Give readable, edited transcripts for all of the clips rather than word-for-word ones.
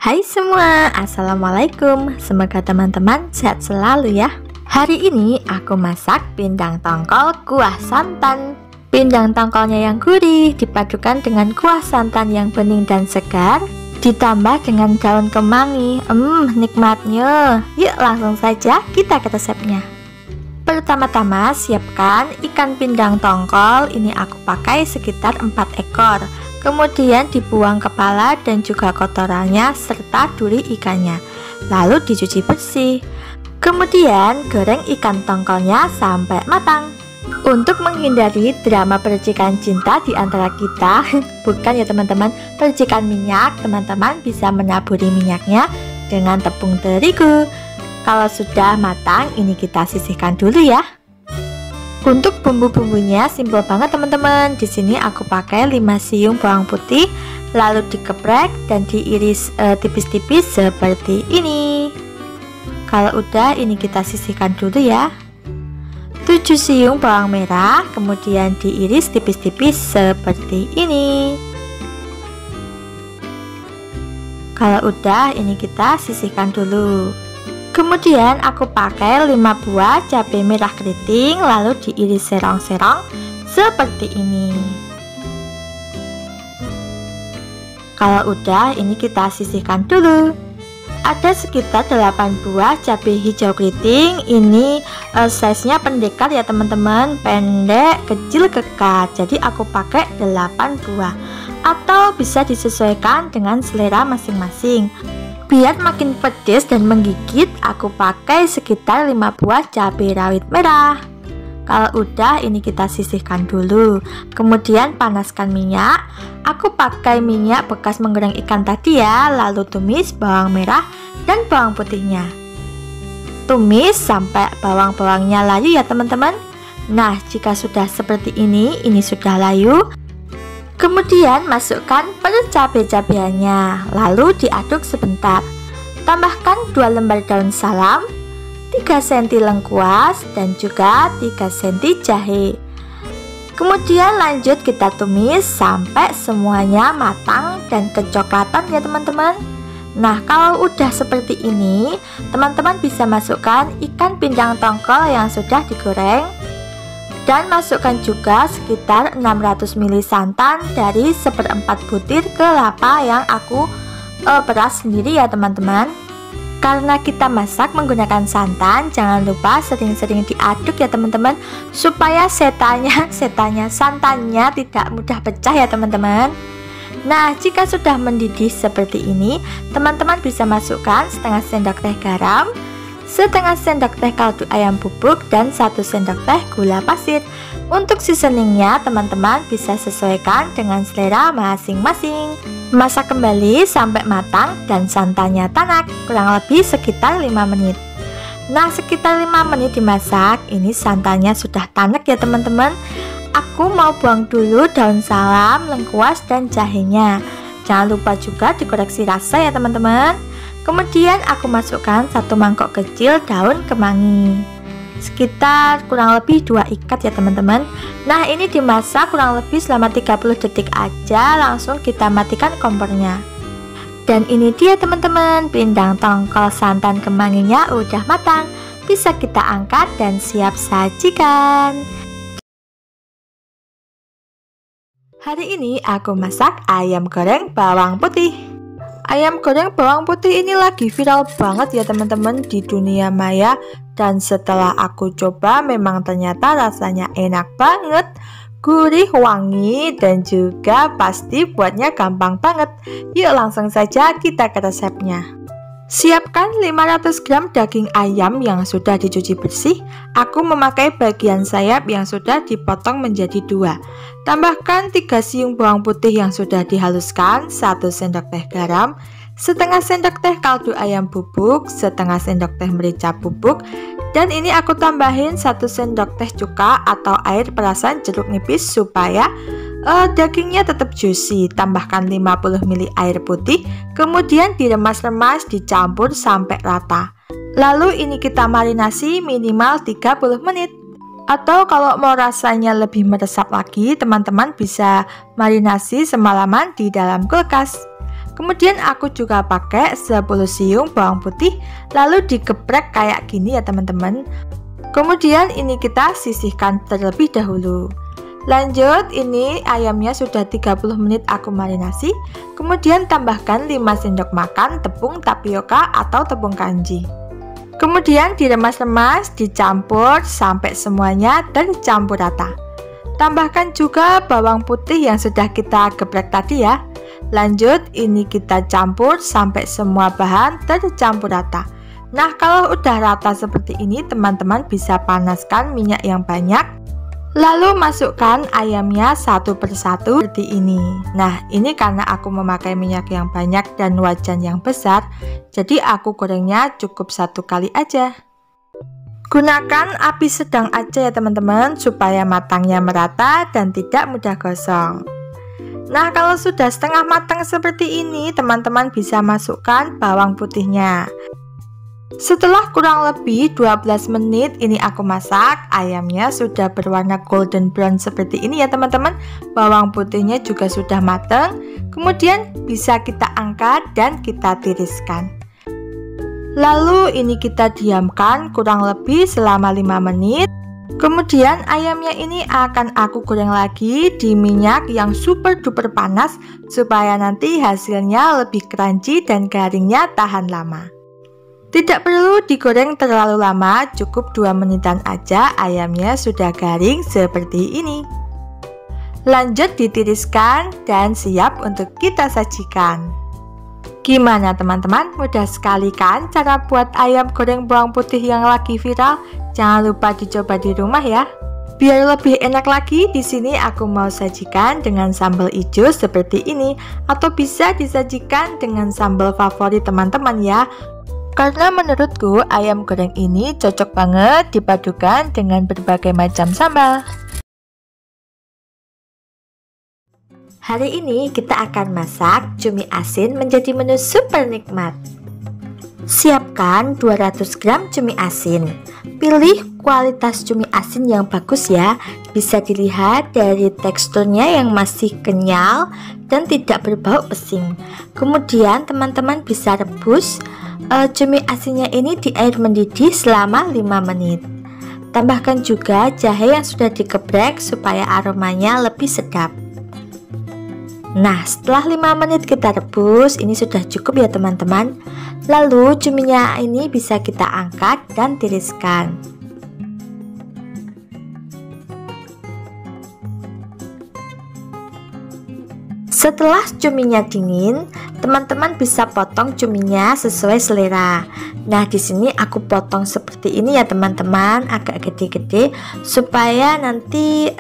Hai semua, Assalamualaikum. Semoga teman-teman sehat selalu ya. Hari ini aku masak pindang tongkol kuah santan. Pindang tongkolnya yang gurih dipadukan dengan kuah santan yang bening dan segar, ditambah dengan daun kemangi. Nikmatnya. Yuk langsung saja kita ke resepnya. Pertama-tama siapkan ikan pindang tongkol. Ini aku pakai sekitar 4 ekor. Kemudian dibuang kepala dan juga kotorannya serta duri ikannya. Lalu dicuci bersih. Kemudian goreng ikan tongkolnya sampai matang. Untuk menghindari drama percikan cinta di antara kita, bukan ya teman-teman, percikan minyak, teman-teman bisa menaburi minyaknya dengan tepung terigu. Kalau sudah matang, ini kita sisihkan dulu ya. Untuk bumbu-bumbunya simpel banget teman-teman. Di sini aku pakai 5 siung bawang putih, lalu dikeprek dan diiris tipis-tipis seperti ini. Kalau udah, ini kita sisihkan dulu ya. 7 siung bawang merah, kemudian diiris tipis-tipis seperti ini. Kalau udah, ini kita sisihkan dulu. Kemudian aku pakai 5 buah cabai merah keriting, lalu diiris serong-serong seperti ini. Kalau udah, ini kita sisihkan dulu. Ada sekitar 8 buah cabai hijau keriting. Ini size-nya pendekar ya teman-teman, pendek, kecil, kekat. Jadi aku pakai 8 buah. Atau bisa disesuaikan dengan selera masing-masing. Biar makin pedas dan menggigit, aku pakai sekitar 5 buah cabai rawit merah. Kalau udah, ini kita sisihkan dulu. Kemudian panaskan minyak. Aku pakai minyak bekas menggoreng ikan tadi ya. Lalu tumis bawang merah dan bawang putihnya. Tumis sampai bawang-bawangnya layu ya teman-teman. Nah, jika sudah seperti ini sudah layu. Kemudian masukkan per cabai-cabeannya, lalu diaduk sebentar. Tambahkan 2 lembar daun salam, 3 cm lengkuas, dan juga 3 cm jahe. Kemudian lanjut kita tumis sampai semuanya matang dan kecoklatan ya teman-teman. Nah, kalau udah seperti ini, teman-teman bisa masukkan ikan pindang tongkol yang sudah digoreng. Dan masukkan juga sekitar 600 ml santan dari 1/4 butir kelapa yang aku peras sendiri ya teman-teman. Karena kita masak menggunakan santan, jangan lupa sering-sering diaduk ya teman-teman, supaya santannya tidak mudah pecah ya teman-teman. Nah, jika sudah mendidih seperti ini, teman-teman bisa masukkan setengah sendok teh garam, setengah sendok teh kaldu ayam bubuk, dan 1 sendok teh gula pasir. Untuk seasoningnya teman-teman bisa sesuaikan dengan selera masing-masing. Masak kembali sampai matang dan santannya tanak, kurang lebih sekitar 5 menit. Nah, sekitar 5 menit dimasak, ini santannya sudah tanak ya teman-teman. Aku mau buang dulu daun salam, lengkuas, dan jahenya. Jangan lupa juga dikoreksi rasa ya teman-teman. Kemudian aku masukkan 1 mangkok kecil daun kemangi, sekitar kurang lebih 2 ikat ya teman-teman. Nah, ini dimasak kurang lebih selama 30 detik aja, langsung kita matikan kompornya. Dan ini dia teman-teman, pindang tongkol santan kemanginya udah matang. Bisa kita angkat dan siap sajikan. Hari ini aku masak ayam goreng bawang putih. Ayam goreng bawang putih ini lagi viral banget ya teman-teman di dunia maya. Dan setelah aku coba, memang ternyata rasanya enak banget, gurih, wangi, dan juga pasti buatnya gampang banget. Yuk langsung saja kita ke resepnya. Siapkan 500 gram daging ayam yang sudah dicuci bersih. Aku memakai bagian sayap yang sudah dipotong menjadi 2. Tambahkan 3 siung bawang putih yang sudah dihaluskan, 1 sendok teh garam, setengah sendok teh kaldu ayam bubuk, setengah sendok teh merica bubuk, dan ini aku tambahin 1 sendok teh cuka atau air perasan jeruk nipis supaya dagingnya tetap juicy. Tambahkan 50 ml air putih, kemudian diremas-remas, dicampur sampai rata. Lalu ini kita marinasi minimal 30 menit. Atau kalau mau rasanya lebih meresap lagi, teman-teman bisa marinasi semalaman di dalam kulkas. Kemudian aku juga pakai 10 siung bawang putih, lalu digeprek kayak gini ya teman-teman. Kemudian ini kita sisihkan terlebih dahulu. Lanjut, ini ayamnya sudah 30 menit aku marinasi. Kemudian tambahkan 5 sendok makan tepung tapioka atau tepung kanji. Kemudian diremas-remas, dicampur sampai semuanya tercampur rata. Tambahkan juga bawang putih yang sudah kita geprek tadi ya. Lanjut, ini kita campur sampai semua bahan tercampur rata. Nah, kalau udah rata seperti ini, teman-teman bisa panaskan minyak yang banyak. Lalu masukkan ayamnya satu persatu seperti ini. Nah, ini karena aku memakai minyak yang banyak dan wajan yang besar, jadi aku gorengnya cukup 1 kali aja. Gunakan api sedang aja ya teman-teman, supaya matangnya merata dan tidak mudah gosong. Nah, kalau sudah setengah matang seperti ini, teman-teman bisa masukkan bawang putihnya. Setelah kurang lebih 12 menit ini aku masak, ayamnya sudah berwarna golden brown seperti ini ya teman-teman. Bawang putihnya juga sudah matang. Kemudian bisa kita angkat dan kita tiriskan. Lalu ini kita diamkan kurang lebih selama 5 menit. Kemudian ayamnya ini akan aku goreng lagi di minyak yang super duper panas, supaya nanti hasilnya lebih crunchy dan garingnya tahan lama. Tidak perlu digoreng terlalu lama, cukup 2 menitan aja ayamnya sudah garing seperti ini. Lanjut ditiriskan dan siap untuk kita sajikan. Gimana teman-teman? Mudah sekali kan cara buat ayam goreng bawang putih yang lagi viral? Jangan lupa dicoba di rumah ya. Biar lebih enak lagi, di sini aku mau sajikan dengan sambal hijau seperti ini, atau bisa disajikan dengan sambal favorit teman-teman ya. Karena menurutku ayam goreng ini cocok banget dipadukan dengan berbagai macam sambal. Hari ini kita akan masak cumi asin menjadi menu super nikmat. Siapkan 200 gram cumi asin. Pilih kualitas cumi asin yang bagus ya. Bisa dilihat dari teksturnya yang masih kenyal dan tidak berbau pesing. Kemudian teman-teman bisa rebus cumi asinnya ini di air mendidih selama 5 menit. Tambahkan juga jahe yang sudah digeprek supaya aromanya lebih sedap. Nah, setelah 5 menit kita rebus, ini sudah cukup ya teman-teman. Lalu cuminya ini bisa kita angkat dan tiriskan. Setelah cuminya dingin, teman-teman bisa potong cuminya sesuai selera. Nah, di sini aku potong seperti ini ya teman-teman, agak gede-gede supaya nanti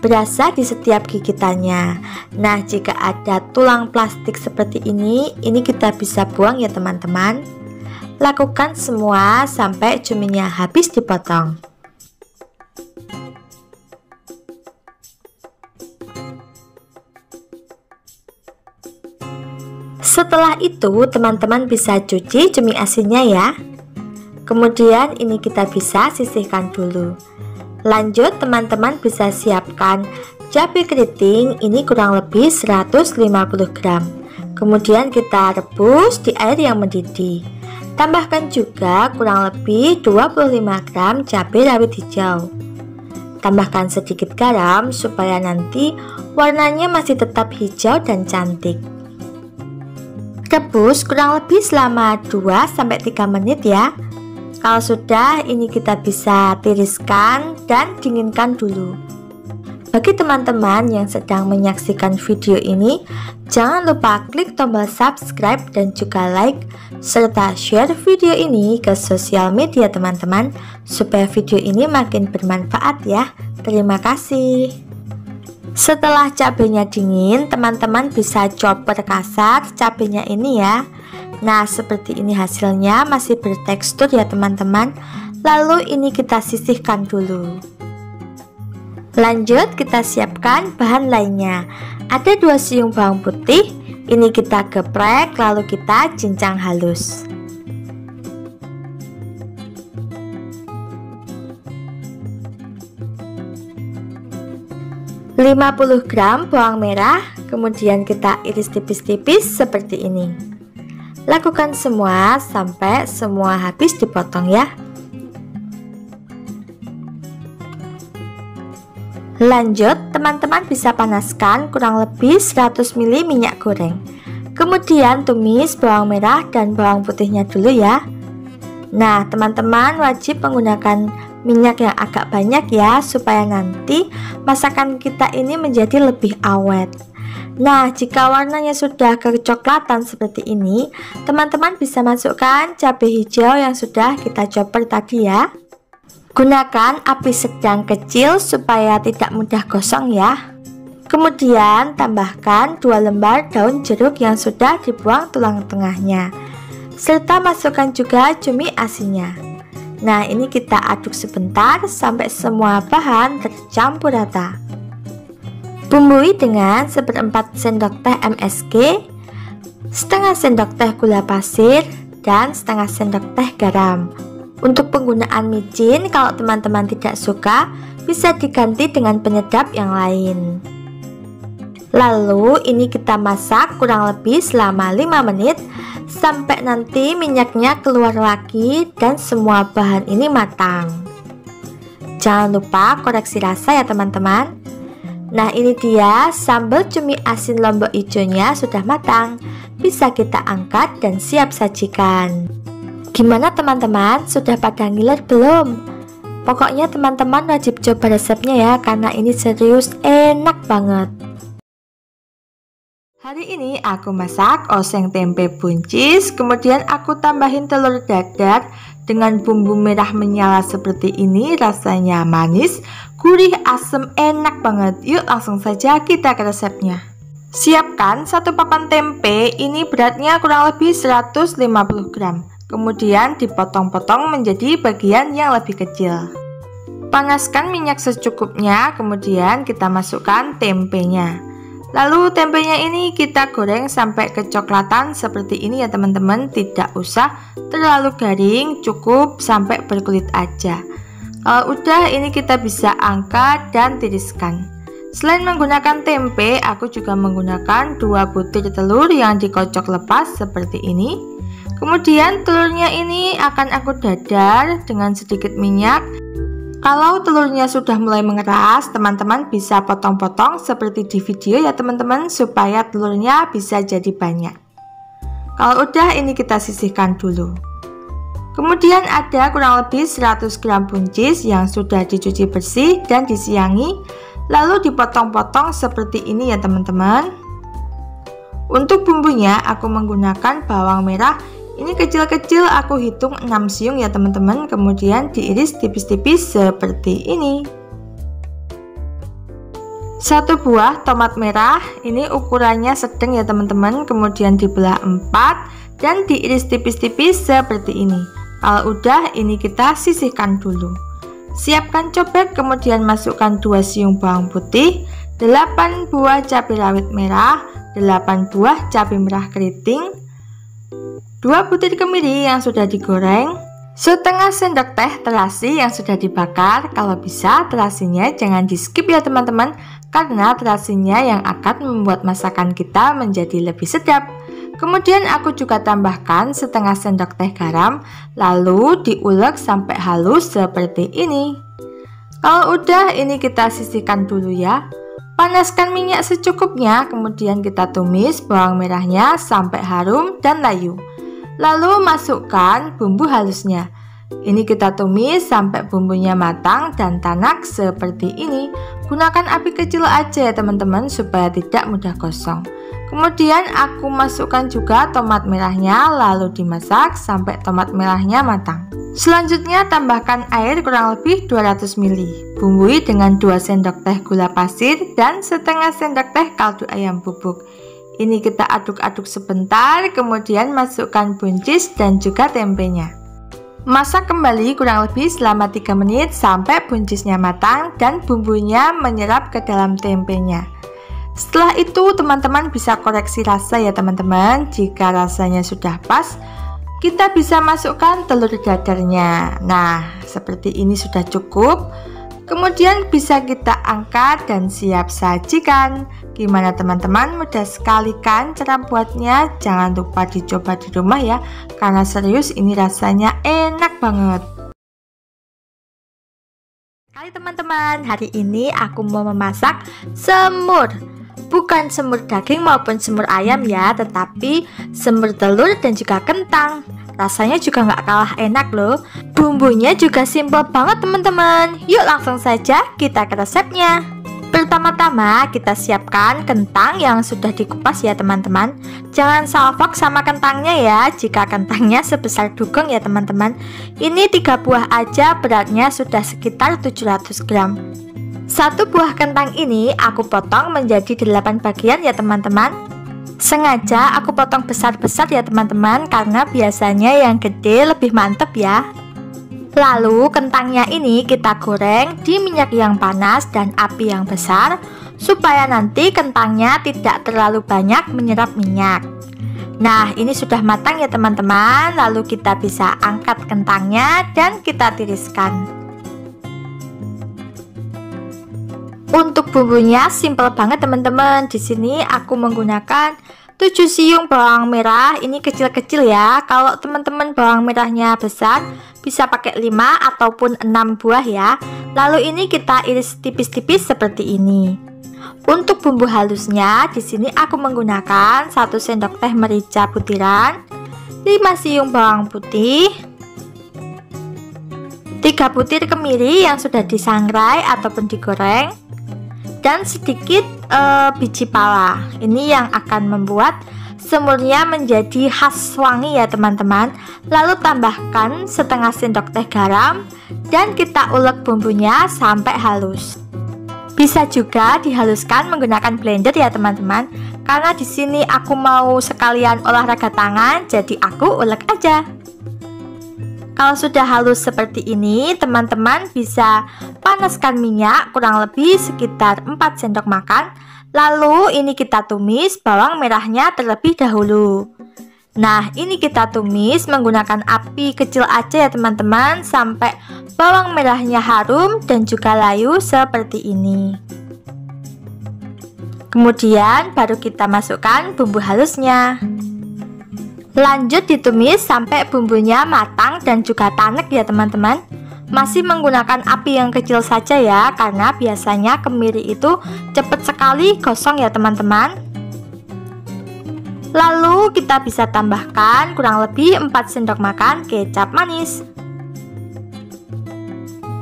berasa di setiap gigitannya. Nah, jika ada tulang plastik seperti ini kita bisa buang ya teman-teman. Lakukan semua sampai cuminya habis dipotong. Setelah itu teman-teman bisa cuci cumi asinnya ya. Kemudian ini kita bisa sisihkan dulu. Lanjut teman-teman bisa siapkan cabai keriting, ini kurang lebih 150 gram. Kemudian kita rebus di air yang mendidih. Tambahkan juga kurang lebih 25 gram cabai rawit hijau. Tambahkan sedikit garam supaya nanti warnanya masih tetap hijau dan cantik. Rebus kurang lebih selama 2-3 menit ya. Kalau sudah, ini kita bisa tiriskan dan dinginkan dulu. Bagi teman-teman yang sedang menyaksikan video ini, jangan lupa klik tombol subscribe dan juga like, serta share video ini ke sosial media teman-teman, supaya video ini makin bermanfaat ya. Terima kasih. Setelah cabenya dingin, teman-teman bisa chopper kasar cabenya ini ya. Nah, seperti ini hasilnya, masih bertekstur ya teman-teman. Lalu ini kita sisihkan dulu. Lanjut kita siapkan bahan lainnya. Ada 2 siung bawang putih, ini kita geprek lalu kita cincang halus. 50 gram bawang merah, kemudian kita iris tipis-tipis seperti ini. Lakukan semua sampai semua habis dipotong ya. Lanjut, teman-teman bisa panaskan kurang lebih 100 ml minyak goreng. Kemudian tumis bawang merah dan bawang putihnya dulu ya. Nah, teman-teman wajib menggunakan minyak yang agak banyak ya, supaya nanti masakan kita ini menjadi lebih awet. Nah, jika warnanya sudah kecoklatan seperti ini, teman-teman bisa masukkan cabai hijau yang sudah kita chopper tadi ya. Gunakan api sedang kecil supaya tidak mudah gosong ya. Kemudian tambahkan 2 lembar daun jeruk yang sudah dibuang tulang tengahnya, serta masukkan juga cumi asinnya. Nah, ini kita aduk sebentar sampai semua bahan tercampur rata. Bumbui dengan 1/4 sendok teh MSG, setengah sendok teh gula pasir, dan setengah sendok teh garam. Untuk penggunaan micin, kalau teman-teman tidak suka, bisa diganti dengan penyedap yang lain. Lalu ini kita masak kurang lebih selama 5 menit sampai nanti minyaknya keluar lagi dan semua bahan ini matang. Jangan lupa koreksi rasa ya teman-teman. Nah, ini dia sambal cumi asin lombok hijaunya sudah matang. Bisa kita angkat dan siap sajikan. Gimana teman-teman? Sudah pada ngiler belum? Pokoknya teman-teman wajib coba resepnya ya, karena ini serius enak banget. Hari ini aku masak oseng tempe buncis, kemudian aku tambahin telur dadar dengan bumbu merah menyala seperti ini. Rasanya manis, gurih, asam, enak banget. Yuk langsung saja kita ke resepnya. Siapkan 1 papan tempe, ini beratnya kurang lebih 150 gram. Kemudian dipotong-potong menjadi bagian yang lebih kecil. Panaskan minyak secukupnya, kemudian kita masukkan tempenya. Lalu tempenya ini kita goreng sampai kecoklatan seperti ini ya teman-teman. Tidak usah terlalu garing, cukup sampai berkulit aja. Kalau udah, ini kita bisa angkat dan tiriskan. Selain menggunakan tempe, aku juga menggunakan 2 butir telur yang dikocok lepas seperti ini. Kemudian telurnya ini akan aku dadar dengan sedikit minyak. Kalau telurnya sudah mulai mengeras, teman-teman bisa potong-potong seperti di video ya teman-teman, supaya telurnya bisa jadi banyak. Kalau udah, ini kita sisihkan dulu. Kemudian ada kurang lebih 100 gram buncis yang sudah dicuci bersih dan disiangi, lalu dipotong-potong seperti ini ya teman-teman. Untuk bumbunya aku menggunakan bawang merah. Ini kecil-kecil, aku hitung 6 siung ya teman-teman, kemudian diiris tipis-tipis seperti ini. 1 buah tomat merah, ini ukurannya sedang ya teman-teman, kemudian dibelah 4 dan diiris tipis-tipis seperti ini. Kalau udah, ini kita sisihkan dulu. Siapkan cobek, kemudian masukkan 2 siung bawang putih, 8 buah cabai rawit merah, 8 buah cabai merah keriting, 2 butir kemiri yang sudah digoreng, setengah sendok teh terasi yang sudah dibakar. Kalau bisa terasinya jangan di skip ya teman-teman, karena terasinya yang akan membuat masakan kita menjadi lebih sedap. Kemudian aku juga tambahkan setengah sendok teh garam, lalu diulek sampai halus seperti ini. Kalau udah, ini kita sisihkan dulu ya. Panaskan minyak secukupnya, kemudian kita tumis bawang merahnya sampai harum dan layu. Lalu masukkan bumbu halusnya. Ini kita tumis sampai bumbunya matang dan tanak seperti ini. Gunakan api kecil aja ya teman-teman, supaya tidak mudah gosong. Kemudian aku masukkan juga tomat merahnya, lalu dimasak sampai tomat merahnya matang. Selanjutnya tambahkan air kurang lebih 200 ml. Bumbui dengan 2 sendok teh gula pasir dan setengah sendok teh kaldu ayam bubuk. Ini kita aduk-aduk sebentar, kemudian masukkan buncis dan juga tempenya. Masak kembali kurang lebih selama 3 menit sampai buncisnya matang dan bumbunya menyerap ke dalam tempenya. Setelah itu teman-teman bisa koreksi rasa ya teman-teman. Jika rasanya sudah pas, kita bisa masukkan telur dadarnya. Nah, seperti ini sudah cukup. Kemudian bisa kita angkat dan siap sajikan. Gimana teman-teman, mudah sekali kan cara buatnya? Jangan lupa dicoba di rumah ya, karena serius ini rasanya enak banget. Hai teman-teman, hari ini aku mau memasak semur. Bukan semur daging maupun semur ayam ya, tetapi semur telur dan juga kentang. Rasanya juga nggak kalah enak loh. Bumbunya juga simpel banget teman-teman. Yuk langsung saja kita ke resepnya. Pertama-tama kita siapkan kentang yang sudah dikupas ya teman-teman. Jangan salfok sama kentangnya ya, jika kentangnya sebesar dugong ya teman-teman. Ini 3 buah aja, beratnya sudah sekitar 700 gram. Satu buah kentang ini aku potong menjadi 8 bagian ya teman-teman. Sengaja aku potong besar-besar ya teman-teman, karena biasanya yang gede lebih mantep ya. Lalu kentangnya ini kita goreng di minyak yang panas dan api yang besar, supaya nanti kentangnya tidak terlalu banyak menyerap minyak. Nah, ini sudah matang ya teman-teman. Lalu kita bisa angkat kentangnya dan kita tiriskan. Untuk bumbunya simple banget teman-teman. Di sini aku menggunakan 7 siung bawang merah, ini kecil-kecil ya. Kalau teman-teman bawang merahnya besar, bisa pakai 5 ataupun 6 buah ya. Lalu ini kita iris tipis-tipis seperti ini. Untuk bumbu halusnya, di sini aku menggunakan 1 sendok teh merica butiran, 5 siung bawang putih, 3 butir kemiri yang sudah disangrai ataupun digoreng, dan sedikit biji pala. Ini yang akan membuat semurnya menjadi khas wangi ya teman-teman. Lalu tambahkan setengah sendok teh garam dan kita ulek bumbunya sampai halus. Bisa juga dihaluskan menggunakan blender ya teman-teman. Karena di sini aku mau sekalian olahraga tangan, jadi aku ulek aja. Kalau sudah halus seperti ini, teman-teman bisa panaskan minyak kurang lebih sekitar 4 sendok makan. Lalu ini kita tumis bawang merahnya terlebih dahulu. Nah, ini kita tumis menggunakan api kecil aja ya teman-teman, sampai bawang merahnya harum dan juga layu seperti ini. Kemudian baru kita masukkan bumbu halusnya. Lanjut ditumis sampai bumbunya matang dan juga tanek ya teman-teman. Masih menggunakan api yang kecil saja ya, karena biasanya kemiri itu cepat sekali gosong ya teman-teman. Lalu kita bisa tambahkan kurang lebih 4 sendok makan kecap manis.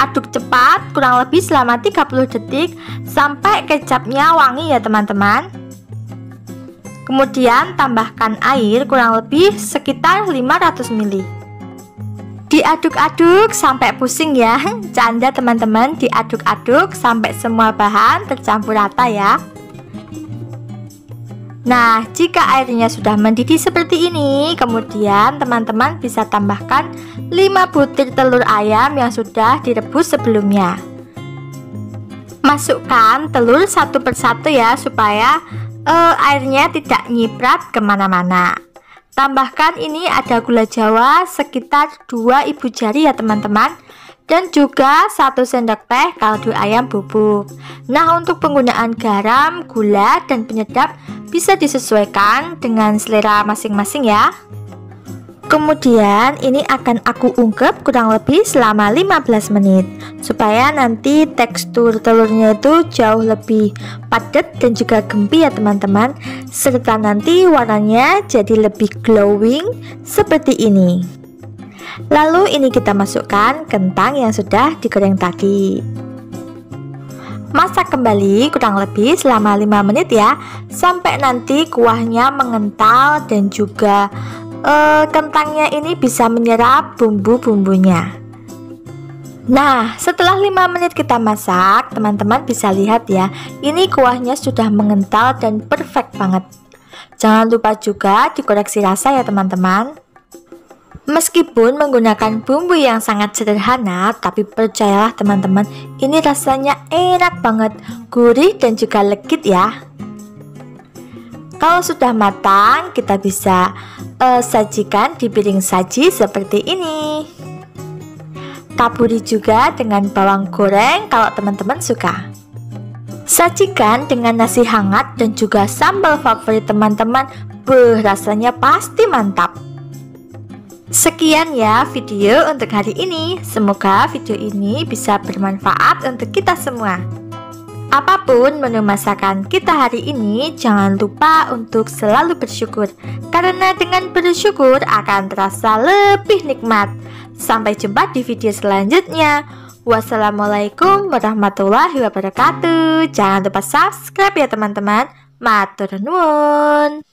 Aduk cepat kurang lebih selama 30 detik sampai kecapnya wangi ya teman-teman. Kemudian tambahkan air kurang lebih sekitar 500 ml. Diaduk-aduk sampai pusing ya. Canda teman-teman, diaduk-aduk sampai semua bahan tercampur rata ya. Nah, jika airnya sudah mendidih seperti ini, kemudian teman-teman bisa tambahkan 5 butir telur ayam yang sudah direbus sebelumnya. Masukkan telur satu persatu ya, supaya airnya tidak nyiprat kemana-mana. Tambahkan ini ada gula jawa sekitar 2 ibu jari ya teman-teman, dan juga 1 sendok teh kaldu ayam bubuk. Nah, untuk penggunaan garam, gula, dan penyedap bisa disesuaikan dengan selera masing-masing ya. Kemudian ini akan aku ungkep kurang lebih selama 15 menit, supaya nanti tekstur telurnya itu jauh lebih padat dan juga gempy ya teman-teman, serta nanti warnanya jadi lebih glowing seperti ini. Lalu ini kita masukkan kentang yang sudah digoreng tadi. Masak kembali kurang lebih selama 5 menit ya, sampai nanti kuahnya mengental dan juga kentangnya ini bisa menyerap bumbu-bumbunya. Nah, setelah 5 menit kita masak, teman-teman bisa lihat ya, ini kuahnya sudah mengental dan perfect banget. Jangan lupa juga dikoreksi rasa ya teman-teman. Meskipun menggunakan bumbu yang sangat sederhana, tapi percayalah teman-teman, ini rasanya enak banget, gurih dan juga legit ya. Kalau sudah matang, kita bisa sajikan di piring saji seperti ini. Taburi juga dengan bawang goreng kalau teman-teman suka. Sajikan dengan nasi hangat dan juga sambal favorit teman-teman. Rasanya pasti mantap. Sekian ya video untuk hari ini. Semoga video ini bisa bermanfaat untuk kita semua. Apapun menu masakan kita hari ini, jangan lupa untuk selalu bersyukur, karena dengan bersyukur akan terasa lebih nikmat. Sampai jumpa di video selanjutnya. Wassalamualaikum warahmatullahi wabarakatuh. Jangan lupa subscribe ya teman-teman. Matur nuwun.